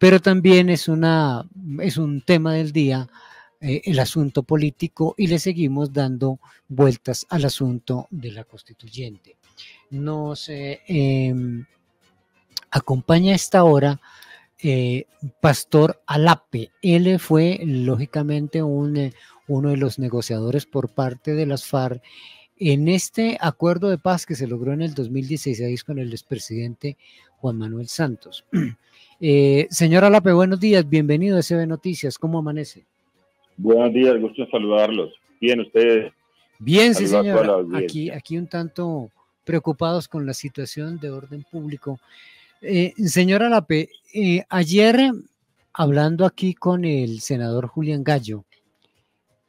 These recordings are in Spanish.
pero también es un tema del día, el asunto político, y le seguimos dando vueltas al asunto de la constituyente. Nos acompaña a esta hora Pastor Alape. Él fue lógicamente uno de los negociadores por parte de las FARC en este acuerdo de paz que se logró en el 2016 con el expresidente Juan Manuel Santos. Señor Alape, buenos días, bienvenido a SB Noticias, ¿cómo amanece? Buenos días, gusto en saludarlos. Bien, ustedes. Bien, sí, señor. Aquí un tanto preocupados con la situación de orden público. Señor Alape, ayer hablando aquí con el senador Julián Gallo,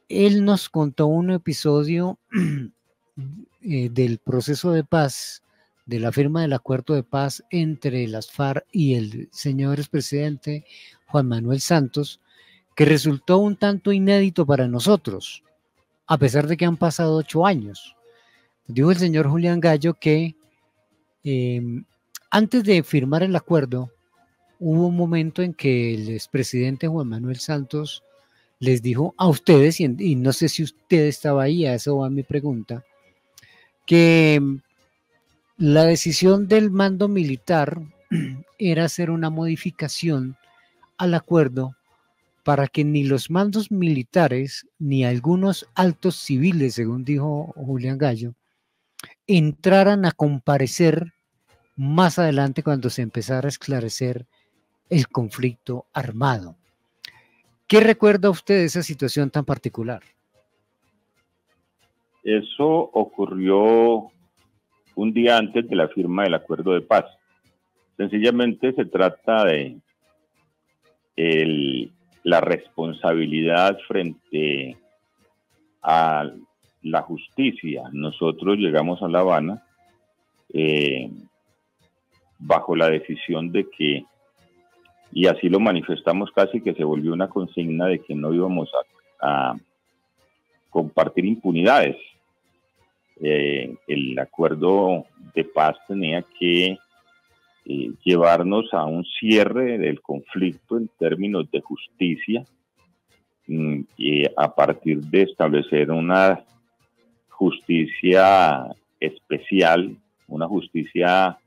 él nos contó un episodio del proceso de paz, de la firma del acuerdo de paz entre las FARC y el señor expresidente Juan Manuel Santos, que resultó un tanto inédito para nosotros, a pesar de que han pasado 8 años. Dijo el señor Julián Gallo que antes de firmar el acuerdo, hubo un momento en que el expresidente Juan Manuel Santos les dijo a ustedes, y no sé si usted estaba ahí, a eso va mi pregunta, que la decisión del mando militar era hacer una modificación al acuerdo para que ni los mandos militares ni algunos altos civiles, según dijo Julián Gallo, entraran a comparecer más adelante cuando se empezara a esclarecer el conflicto armado. ¿Qué recuerda usted de esa situación tan particular? Eso ocurrió un día antes de la firma del acuerdo de paz. Sencillamente se trata de la responsabilidad frente a la justicia. Nosotros llegamos a La Habana bajo la decisión de que, y así lo manifestamos casi que se volvió una consigna de que no íbamos a compartir impunidades. El acuerdo de paz tenía que llevarnos a un cierre del conflicto en términos de justicia, y a partir de establecer una justicia especial, una justicia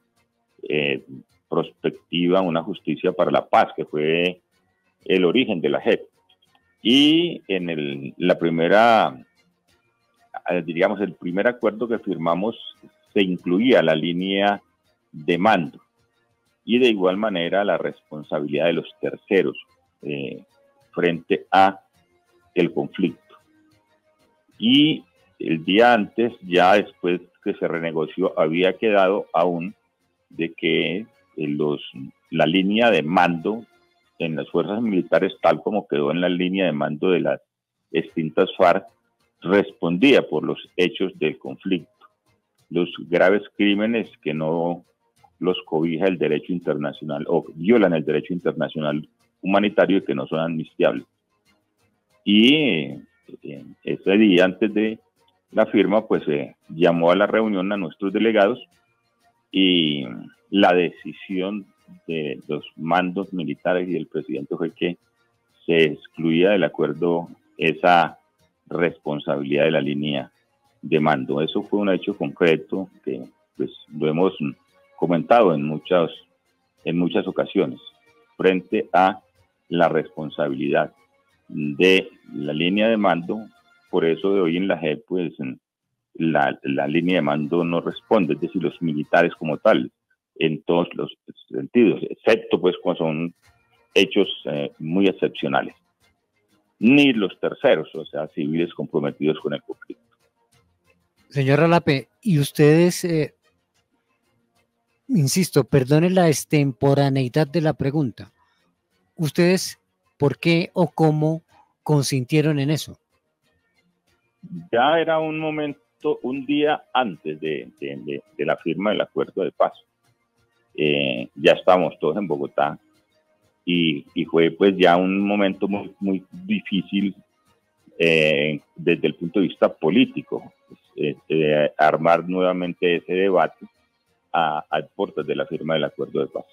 prospectiva, una justicia para la paz, que fue el origen de la JEP. Y en el primer acuerdo que firmamos se incluía la línea de mando y de igual manera la responsabilidad de los terceros frente a el conflicto. Y el día antes, ya después que se renegoció, había quedado aún de que la línea de mando en las fuerzas militares, tal como quedó en la línea de mando de las extintas FARC, respondía por los hechos del conflicto, los graves crímenes que no los cobija el derecho internacional o violan el derecho internacional humanitario y que no son amnistiables. Y ese día antes de la firma, pues se llamó a la reunión a nuestros delegados y la decisión de los mandos militares y del presidente fue que se excluía del acuerdo esa responsabilidad de la línea de mando. Eso fue un hecho concreto que pues lo hemos comentado en muchas ocasiones frente a la responsabilidad de la línea de mando. Por eso de hoy en la JEP pues la línea de mando no responde, es decir, los militares como tal, en todos los sentidos, excepto pues cuando son hechos muy excepcionales, ni los terceros, o sea, civiles comprometidos con el conflicto. Señor Alape, y ustedes, insisto, perdone la extemporaneidad de la pregunta, ¿ustedes por qué o cómo consintieron en eso? Ya era un momento, un día antes de la firma del acuerdo de paz. Ya estábamos todos en Bogotá y fue pues ya un momento muy, muy difícil desde el punto de vista político, armar nuevamente ese debate a puertas de la firma del acuerdo de paz.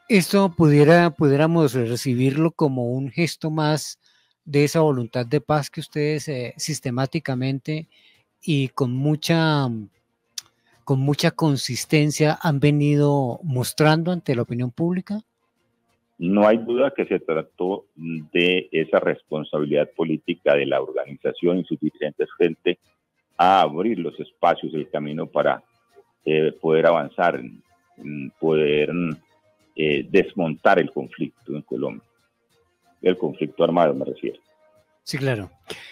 Esto pudiéramos recibirlo como un gesto más de esa voluntad de paz que ustedes sistemáticamente y con mucha consistencia han venido mostrando ante la opinión pública. No hay duda que se trató de esa responsabilidad política de la organización y sus dirigentes frente a abrir los espacios, el camino para poder avanzar, poder desmontar el conflicto en Colombia. El conflicto armado me refiero. Sí, claro.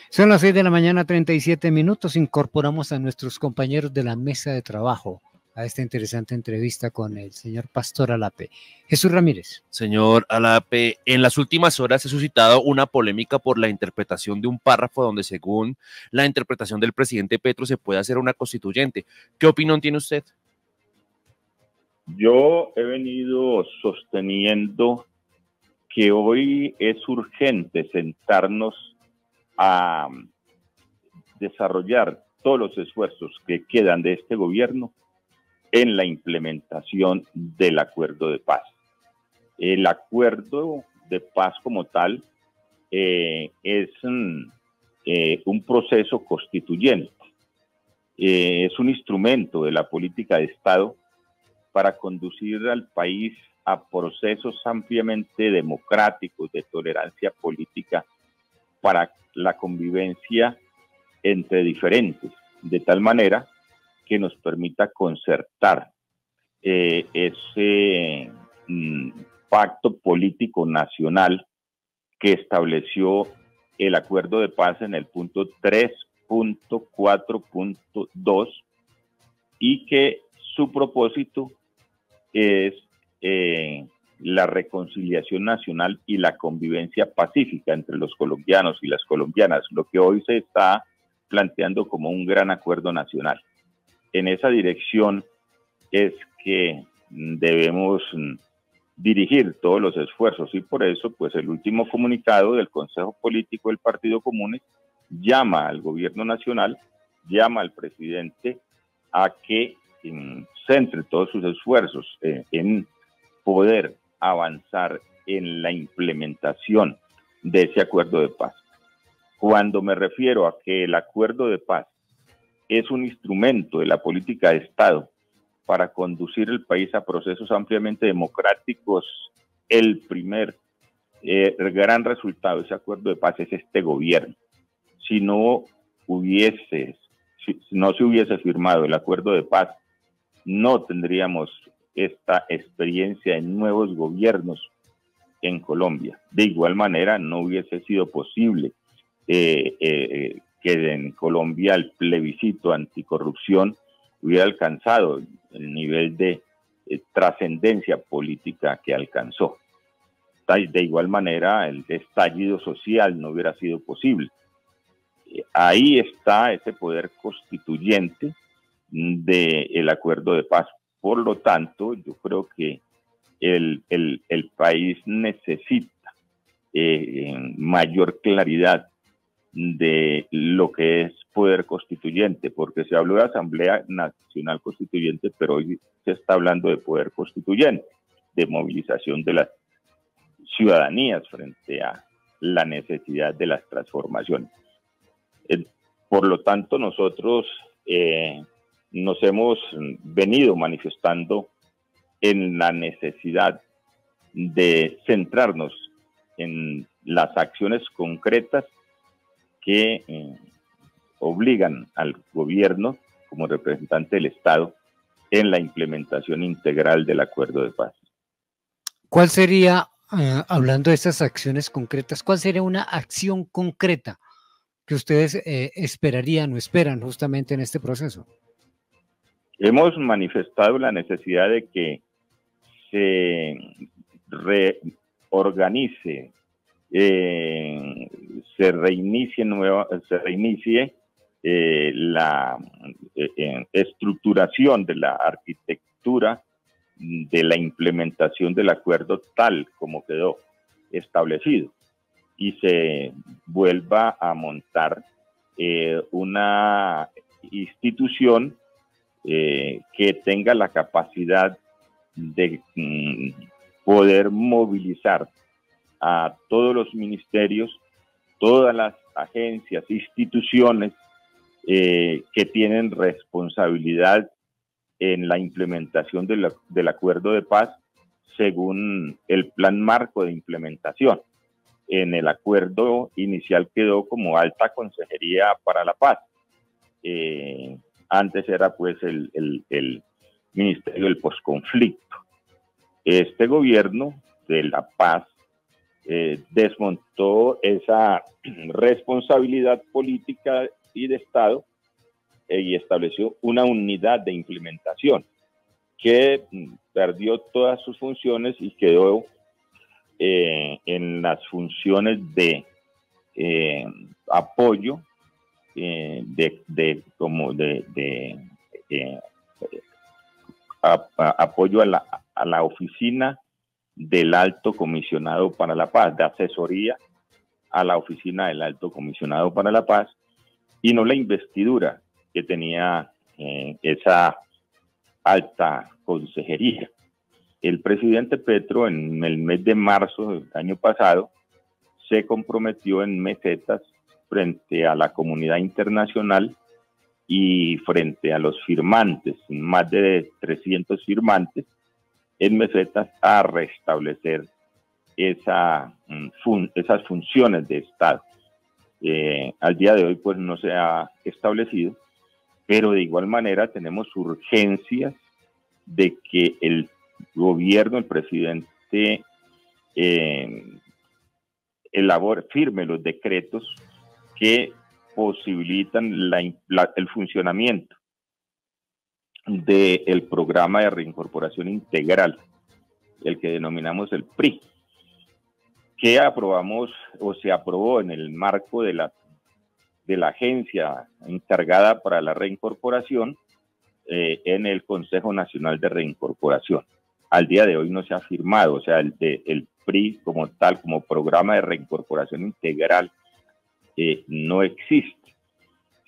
Son las 6 de la mañana, 37 minutos. Incorporamos a nuestros compañeros de la mesa de trabajo a esta interesante entrevista con el señor Pastor Alape. Jesús Ramírez. Señor Alape, en las últimas horas se ha suscitado una polémica por la interpretación de un párrafo donde, según la interpretación del presidente Petro, se puede hacer una constituyente. ¿Qué opinión tiene usted? Yo he venido sosteniendo que hoy es urgente sentarnos a desarrollar todos los esfuerzos que quedan de este gobierno en la implementación del acuerdo de paz. El acuerdo de paz como tal es un proceso constituyente, es un instrumento de la política de Estado para conducir al país a procesos ampliamente democráticos de tolerancia política para la convivencia entre diferentes, de tal manera que nos permita concertar ese pacto político nacional que estableció el acuerdo de paz en el punto 3.4.2 y que su propósito es la reconciliación nacional y la convivencia pacífica entre los colombianos y las colombianas, lo que hoy se está planteando como un gran acuerdo nacional. En esa dirección es que debemos dirigir todos los esfuerzos y por eso pues el último comunicado del Consejo Político del Partido Comunes llama al gobierno nacional, llama al presidente a que centre todos sus esfuerzos en poder avanzar en la implementación de ese acuerdo de paz. Cuando me refiero a que el acuerdo de paz es un instrumento de la política de Estado para conducir el país a procesos ampliamente democráticos, el primer gran resultado de ese acuerdo de paz es este gobierno. Si no se hubiese firmado el acuerdo de paz, no tendríamos esta experiencia en nuevos gobiernos en Colombia. De igual manera, no hubiese sido posible que en Colombia el plebiscito anticorrupción hubiera alcanzado el nivel de trascendencia política que alcanzó. De igual manera, el estallido social no hubiera sido posible. Ahí está ese poder constituyente del acuerdo de paz. Por lo tanto, yo creo que el país necesita mayor claridad de lo que es poder constituyente, porque se habló de Asamblea Nacional Constituyente, pero hoy se está hablando de poder constituyente, de movilización de las ciudadanías frente a la necesidad de las transformaciones. Por lo tanto, nosotros nos hemos venido manifestando en la necesidad de centrarnos en las acciones concretas que obligan al gobierno como representante del Estado en la implementación integral del acuerdo de paz. ¿Cuál sería, hablando de estas acciones concretas, cuál sería una acción concreta que ustedes esperarían o esperan justamente en este proceso? Hemos manifestado la necesidad de que se reorganice, se reinicie la estructuración de la arquitectura de la implementación del acuerdo tal como quedó establecido y se vuelva a montar una institución que tenga la capacidad de poder movilizar a todos los ministerios, todas las agencias, instituciones que tienen responsabilidad en la implementación del acuerdo de paz según el plan marco de implementación. En el acuerdo inicial quedó como Alta Consejería para la Paz. Antes era pues el Ministerio del Posconflicto. Este gobierno de la paz desmontó esa responsabilidad política y de Estado y estableció una unidad de implementación que perdió todas sus funciones y quedó en las funciones de apoyo, apoyo a la oficina del Alto Comisionado para la Paz, de asesoría a la oficina del Alto Comisionado para la Paz, y no la investidura que tenía esa alta consejería. El presidente Petro en el mes de marzo del año pasado se comprometió en mesetas frente a la comunidad internacional y frente a los firmantes, más de 300 firmantes, en mesetas a restablecer esas funciones de Estado. Al día de hoy pues no se ha establecido, pero de igual manera tenemos urgencias de que el gobierno, el presidente, firme los decretos que posibilitan el funcionamiento del programa de reincorporación integral, el que denominamos el PRI, que aprobamos o se aprobó en el marco de la agencia encargada para la reincorporación en el Consejo Nacional de Reincorporación. Al día de hoy no se ha firmado, o sea, el PRI como tal, como programa de reincorporación integral, no existe.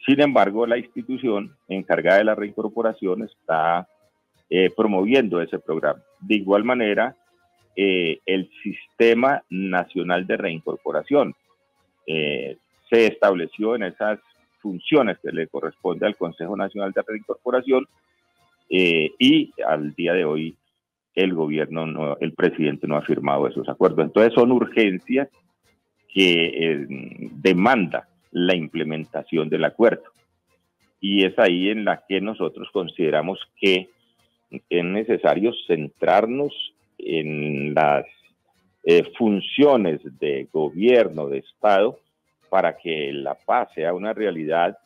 Sin embargo, la institución encargada de la reincorporación está promoviendo ese programa. De igual manera, el Sistema Nacional de Reincorporación se estableció en esas funciones que le corresponde al Consejo Nacional de Reincorporación y al día de hoy el presidente no ha firmado esos acuerdos. Entonces son urgencias que demanda la implementación del acuerdo. Y es ahí en la que nosotros consideramos que es necesario centrarnos en las funciones de gobierno, de Estado, para que la paz sea una realidad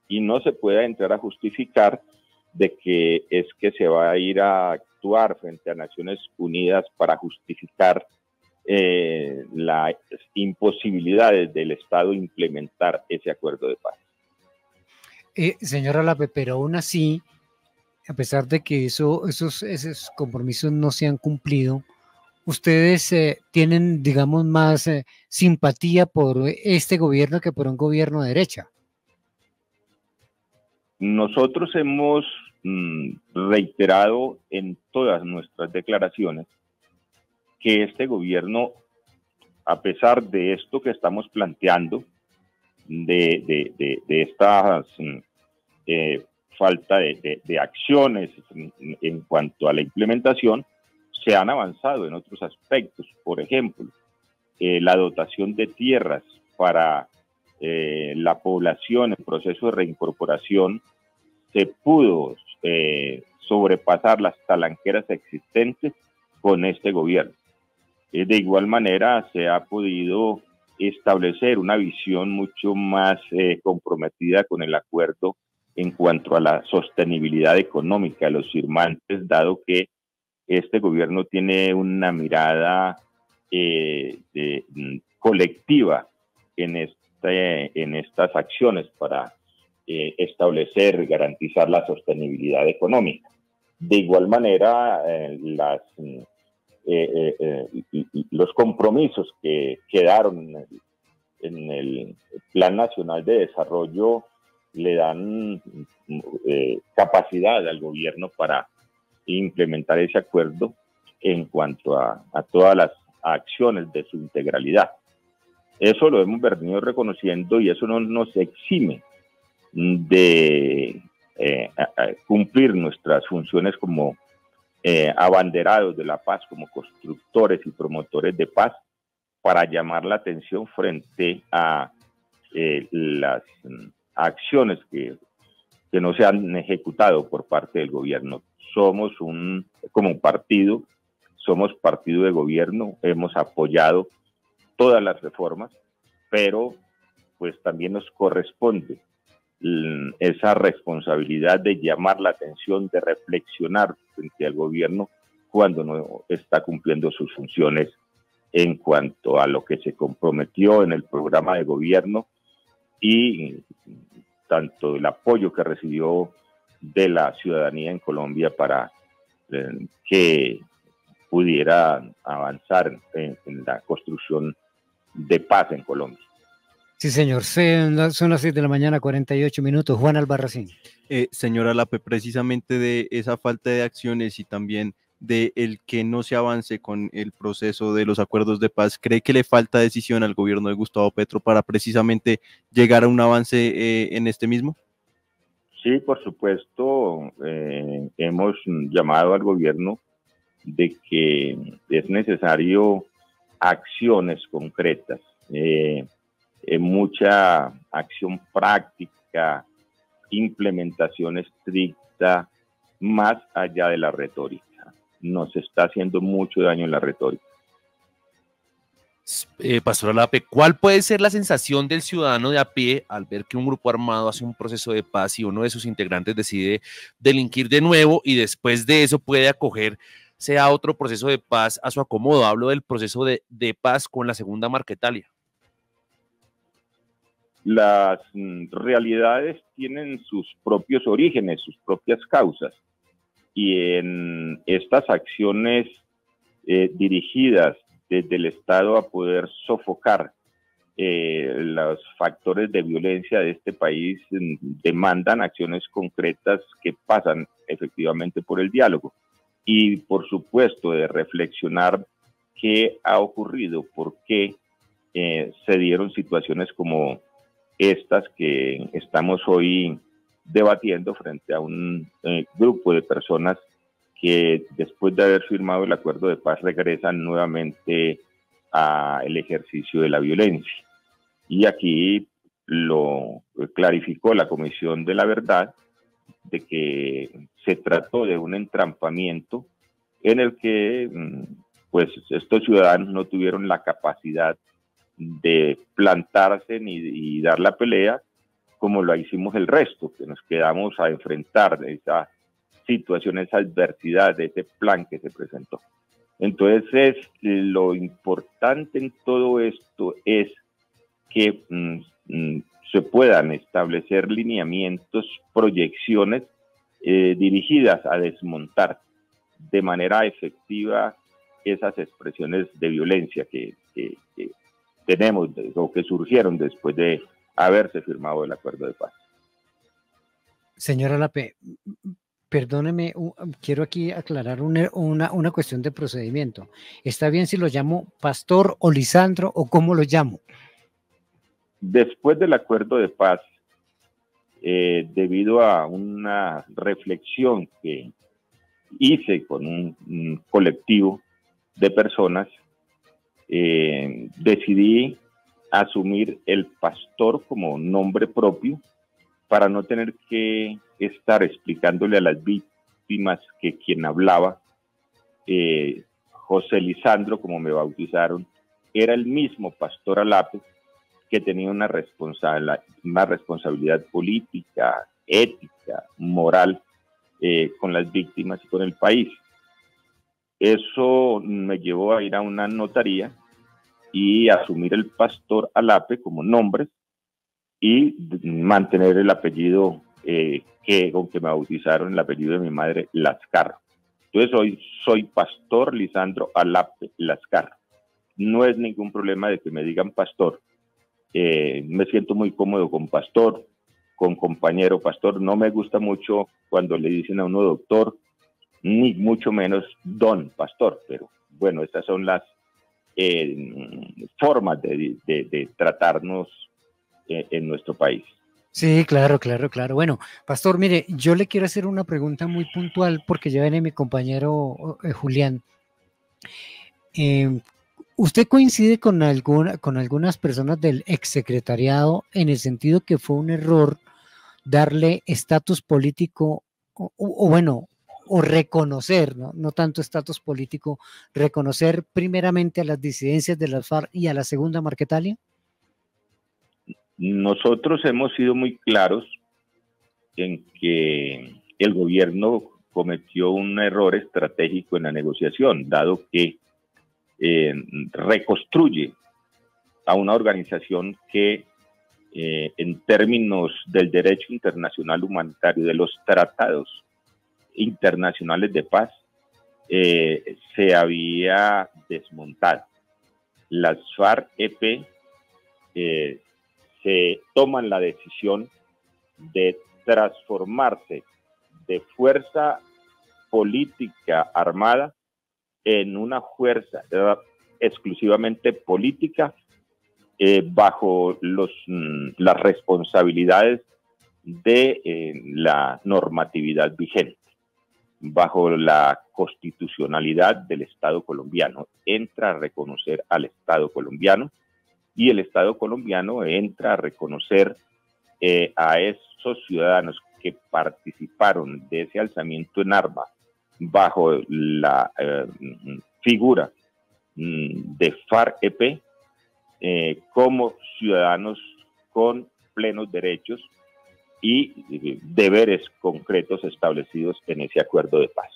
y no se pueda entrar a justificar de que es que se va a ir a actuar frente a Naciones Unidas para justificar las imposibilidades del Estado implementar ese acuerdo de paz. Señora Lape, pero aún así, a pesar de que esos compromisos no se han cumplido, ¿ustedes tienen, digamos, más simpatía por este gobierno que por un gobierno de derecha? Nosotros hemos reiterado en todas nuestras declaraciones que este gobierno, a pesar de esto que estamos planteando, de estas falta de acciones en cuanto a la implementación, se han avanzado en otros aspectos. Por ejemplo, la dotación de tierras para la población en proceso de reincorporación se pudo sobrepasar las talanqueras existentes con este gobierno. De igual manera, se ha podido establecer una visión mucho más comprometida con el acuerdo en cuanto a la sostenibilidad económica de los firmantes, dado que este gobierno tiene una mirada colectiva en estas acciones para establecer, garantizar la sostenibilidad económica. De igual manera, los compromisos que quedaron en el Plan Nacional de Desarrollo le dan capacidad al gobierno para implementar ese acuerdo en cuanto a todas las acciones de su integralidad. Eso lo hemos venido reconociendo y eso no nos exime de cumplir nuestras funciones como abanderados de la paz, como constructores y promotores de paz, para llamar la atención frente a las acciones que no se han ejecutado por parte del gobierno. Como partido, somos partido de gobierno, hemos apoyado todas las reformas, pero pues también nos corresponde esa responsabilidad de llamar la atención, de reflexionar frente al gobierno cuando no está cumpliendo sus funciones en cuanto a lo que se comprometió en el programa de gobierno y tanto el apoyo que recibió de la ciudadanía en Colombia para que pudiera avanzar en la construcción de paz en Colombia. Sí, señor. Son las 6 de la mañana, 48 minutos. Juan Albarracín. Señora Lape, precisamente de esa falta de acciones y también de el que no se avance con el proceso de los acuerdos de paz, ¿cree que le falta decisión al gobierno de Gustavo Petro para precisamente llegar a un avance en este mismo? Sí, por supuesto. Hemos llamado al gobierno de que es necesario acciones concretas, mucha acción práctica, implementación estricta, más allá de la retórica. Nos está haciendo mucho daño en la retórica. Pastor Alape, ¿cuál puede ser la sensación del ciudadano de a pie al ver que un grupo armado hace un proceso de paz y uno de sus integrantes decide delinquir de nuevo y después de eso puede acogerse a otro proceso de paz a su acomodo? Hablo del proceso de paz con la segunda Marquetalia. Las realidades tienen sus propios orígenes, sus propias causas, y en estas acciones dirigidas desde el Estado a poder sofocar los factores de violencia de este país demandan acciones concretas que pasan efectivamente por el diálogo y por supuesto de reflexionar qué ha ocurrido, por qué se dieron situaciones como estas que estamos hoy debatiendo frente a un grupo de personas que después de haber firmado el acuerdo de paz regresan nuevamente al ejercicio de la violencia. Y aquí lo clarificó la Comisión de la Verdad, de que se trató de un entrampamiento en el que pues estos ciudadanos no tuvieron la capacidad de plantarse y dar la pelea como lo hicimos el resto, que nos quedamos a enfrentar esa situación, esa adversidad, ese plan que se presentó. Entonces, lo importante en todo esto es que se puedan establecer lineamientos, proyecciones dirigidas a desmontar de manera efectiva esas expresiones de violencia que tenemos o que surgieron después de haberse firmado el acuerdo de paz. Señora Lape, perdóneme, quiero aquí aclarar una cuestión de procedimiento. ¿Está bien si lo llamo Pastor o Lisandro o cómo lo llamo? Después del acuerdo de paz, debido a una reflexión que hice con un colectivo de personas, decidí asumir el pastor como nombre propio para no tener que estar explicándole a las víctimas que quien hablaba, José Lisandro, como me bautizaron, era el mismo pastor Alape que tenía una responsabilidad política, ética, moral con las víctimas y con el país. Eso me llevó a ir a una notaría y asumir el pastor Alape como nombre y mantener el apellido con que me bautizaron, el apellido de mi madre, Lascarro. Entonces hoy soy Pastor Lisandro Alape Lascarro. No es ningún problema de que me digan pastor. Me siento muy cómodo con pastor, con compañero pastor. No me gusta mucho cuando le dicen a uno doctor, ni mucho menos don pastor, pero bueno, estas son las formas de tratarnos en nuestro país. Sí, claro, claro, claro. Bueno, pastor, mire, yo le quiero hacer una pregunta muy puntual porque ya viene mi compañero Julián. ¿Usted coincide con algunas personas del exsecretariado en el sentido que fue un error darle estatus político o reconocer, ¿no? No tanto estatus político, reconocer primeramente a las disidencias de las FARC y a la segunda Marquetalia? Nosotros hemos sido muy claros en que el gobierno cometió un error estratégico en la negociación, dado que reconstruye a una organización que en términos del derecho internacional humanitario, de los tratados internacionales de paz, se había desmontado. Las FARC-EP se toman la decisión de transformarse de fuerza política armada en una fuerza exclusivamente política bajo las responsabilidades de la normatividad vigente, bajo la constitucionalidad del Estado colombiano. Entra a reconocer al Estado colombiano y el Estado colombiano entra a reconocer a esos ciudadanos que participaron de ese alzamiento en armas bajo la figura de FARC-EP como ciudadanos con plenos derechos y deberes concretos establecidos en ese acuerdo de paz.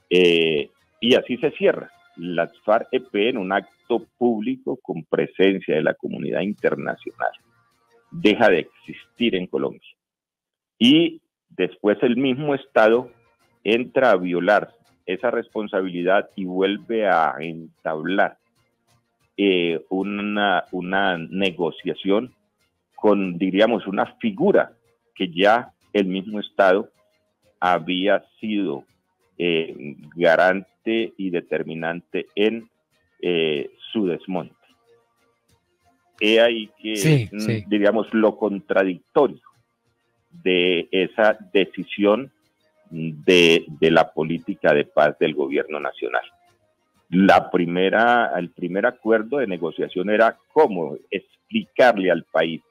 Y así se cierra. Las FARC-EP, en un acto público con presencia de la comunidad internacional, deja de existir en Colombia. Y después el mismo Estado entra a violar esa responsabilidad y vuelve a entablar una negociación con, diríamos, una figura que ya el mismo Estado había sido garante y determinante en su desmonte. He ahí que, diríamos, lo contradictorio de esa decisión de la política de paz del gobierno nacional. El primer acuerdo de negociación era cómo explicarle al país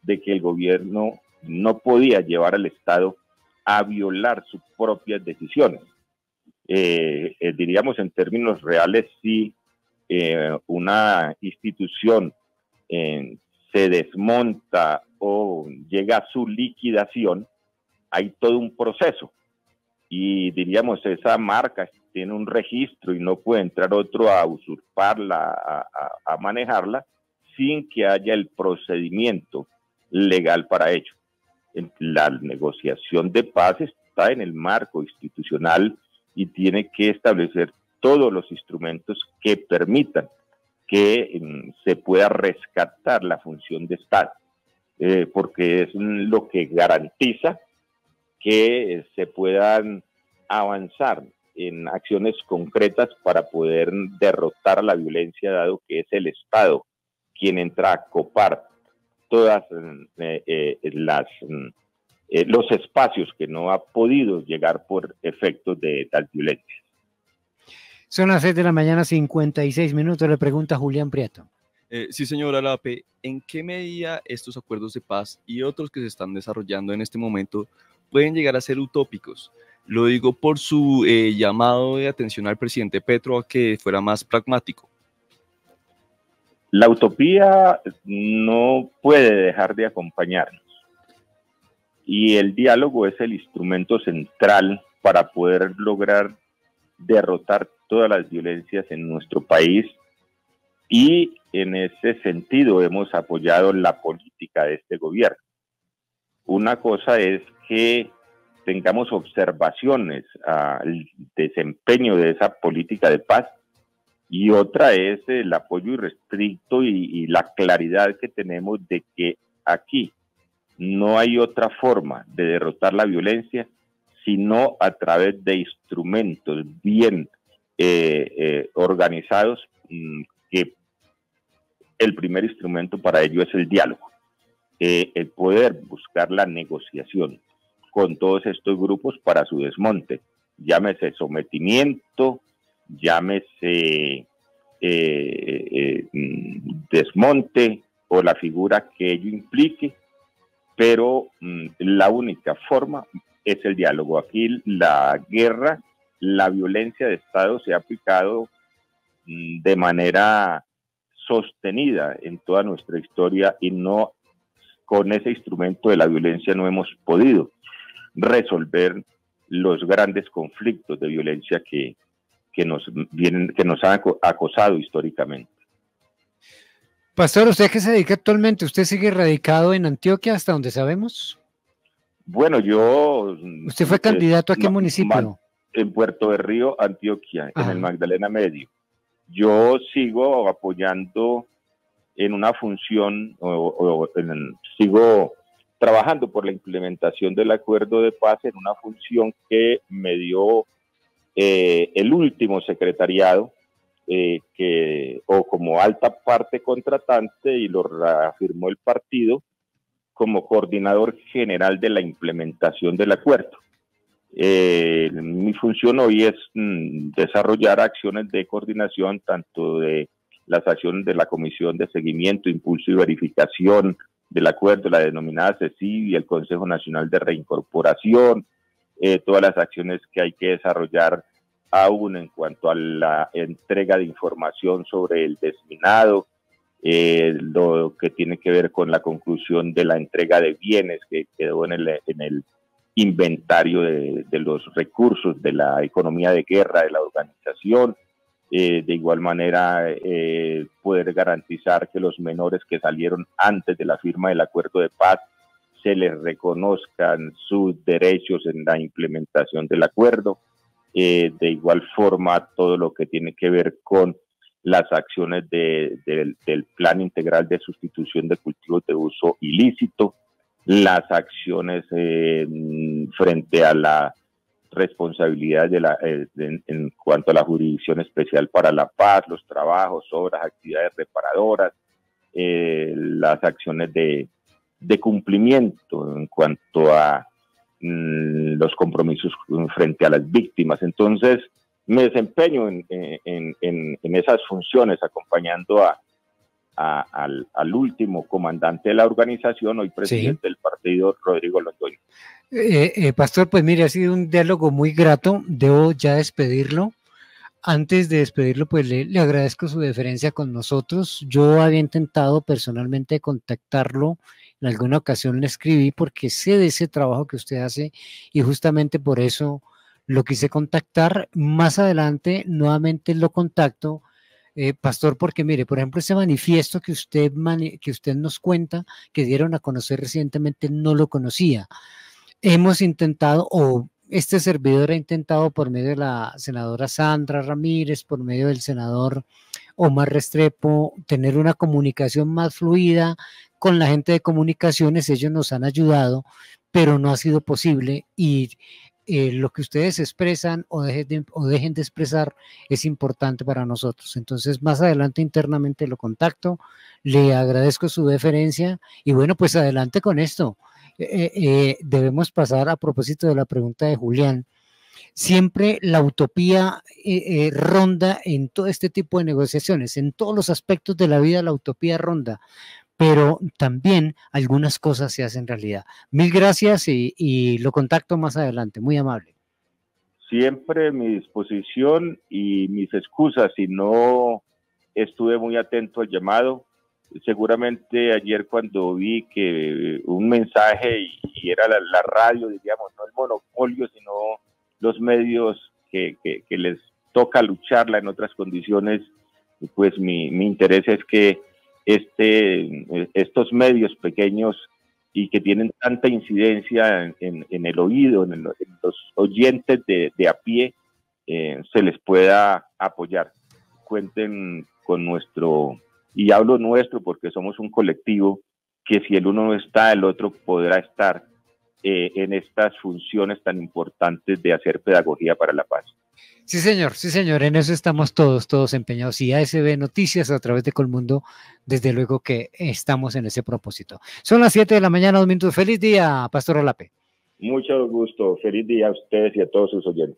de que el gobierno no podía llevar al Estado a violar sus propias decisiones. Diríamos en términos reales, si una institución se desmonta o llega a su liquidación, hay todo un proceso. Y diríamos, esa marca tiene un registro y no puede entrar otro a usurparla, a manejarla, sin que haya el procedimiento legal para ello. La negociación de paz está en el marco institucional y tiene que establecer todos los instrumentos que permitan que se pueda rescatar la función de Estado, porque es lo que garantiza que se puedan avanzar en acciones concretas para poder derrotar la violencia, dado que es el Estado quien entra a copar todas los espacios que no ha podido llegar por efectos de tal violencia. Son las 6 de la mañana, 56 minutos, le pregunta Julián Prieto. Sí, señora Lape, ¿en qué medida estos acuerdos de paz y otros que se están desarrollando en este momento pueden llegar a ser utópicos? Lo digo por su llamado de atención al presidente Petro a que fuera más pragmático. La utopía no puede dejar de acompañarnos y el diálogo es el instrumento central para poder lograr derrotar todas las violencias en nuestro país, y en ese sentido hemos apoyado la política de este gobierno. Una cosa es que tengamos observaciones al desempeño de esa política de paz, y otra es el apoyo irrestricto y la claridad que tenemos de que aquí no hay otra forma de derrotar la violencia sino a través de instrumentos bien organizados, que el primer instrumento para ello es el diálogo, el poder buscar la negociación con todos estos grupos para su desmonte, llámese sometimiento, llámese desmonte o la figura que ello implique, pero la única forma es el diálogo. Aquí la guerra, la violencia de Estado se ha aplicado de manera sostenida en toda nuestra historia, y no, con ese instrumento de la violencia no hemos podido resolver los grandes conflictos de violencia que nos han acosado históricamente. Pastor, ¿usted a qué se dedica actualmente? ¿Usted sigue radicado en Antioquia hasta donde sabemos? Bueno, yo... ¿Usted fue candidato a qué municipio? En Puerto de Río, Antioquia, en el Magdalena Medio. Yo sigo apoyando en una función, sigo trabajando por la implementación del acuerdo de paz en una función que me dio el último secretariado, como alta parte contratante, y lo reafirmó el partido, como coordinador general de la implementación del acuerdo. Mi función hoy es desarrollar acciones de coordinación, tanto de las acciones de la Comisión de Seguimiento, Impulso y Verificación del Acuerdo, la denominada CECIB, y el Consejo Nacional de Reincorporación, todas las acciones que hay que desarrollar aún en cuanto a la entrega de información sobre el desminado, lo que tiene que ver con la conclusión de la entrega de bienes que quedó en el inventario de los recursos de la economía de guerra de la organización. De igual manera, poder garantizar que los menores que salieron antes de la firma del acuerdo de paz se les reconozcan sus derechos en la implementación del acuerdo. De igual forma, todo lo que tiene que ver con las acciones del Plan Integral de Sustitución de Cultivos de Uso Ilícito, las acciones frente a la responsabilidad en cuanto a la Jurisdicción Especial para la Paz, los trabajos, obras, actividades reparadoras, las acciones de cumplimiento en cuanto a los compromisos frente a las víctimas. Entonces, me desempeño en esas funciones, acompañando al último comandante de la organización, hoy presidente del partido, Rodrigo Londoño. Pastor, pues mire, ha sido un diálogo muy grato. Debo ya despedirlo. Antes de despedirlo, pues le agradezco su deferencia con nosotros. Yo había intentado personalmente contactarlo. En alguna ocasión le escribí porque sé de ese trabajo que usted hace, y justamente por eso lo quise contactar. Más adelante nuevamente lo contacto, Pastor, porque mire, por ejemplo, ese manifiesto que usted nos cuenta, que dieron a conocer recientemente, no lo conocía. Hemos intentado, o este servidor ha intentado, por medio de la senadora Sandra Ramírez, por medio del senador Omar Restrepo, tener una comunicación más fluida con la gente de comunicaciones. Ellos nos han ayudado, pero no ha sido posible, y lo que ustedes expresan o dejen de expresar es importante para nosotros. Entonces, más adelante internamente lo contacto, le agradezco su deferencia, y bueno, pues adelante con esto. Debemos pasar, a propósito de la pregunta de Julián, siempre la utopía ronda en todo este tipo de negociaciones, en todos los aspectos de la vida la utopía ronda, pero también algunas cosas se hacen realidad. Mil gracias, y lo contacto más adelante. Muy amable. Siempre mi disposición y mis excusas si no estuve muy atento al llamado. Seguramente ayer, cuando vi que un mensaje y era la radio, diríamos, no el monopolio, sino los medios que les toca lucharla en otras condiciones, pues mi interés es que estos medios pequeños y que tienen tanta incidencia en el oído, en los oyentes de a pie, se les pueda apoyar. Cuenten con nuestro, y hablo nuestro porque somos un colectivo, que si el uno no está, el otro podrá estar, en estas funciones tan importantes de hacer pedagogía para la paz. Sí, señor, en eso estamos todos empeñados. Y ASB Noticias a través de Colmundo, desde luego que estamos en ese propósito. Son las 7 de la mañana, 2 minutos. Feliz día, Pastor Olape. Mucho gusto, feliz día a ustedes y a todos sus oyentes.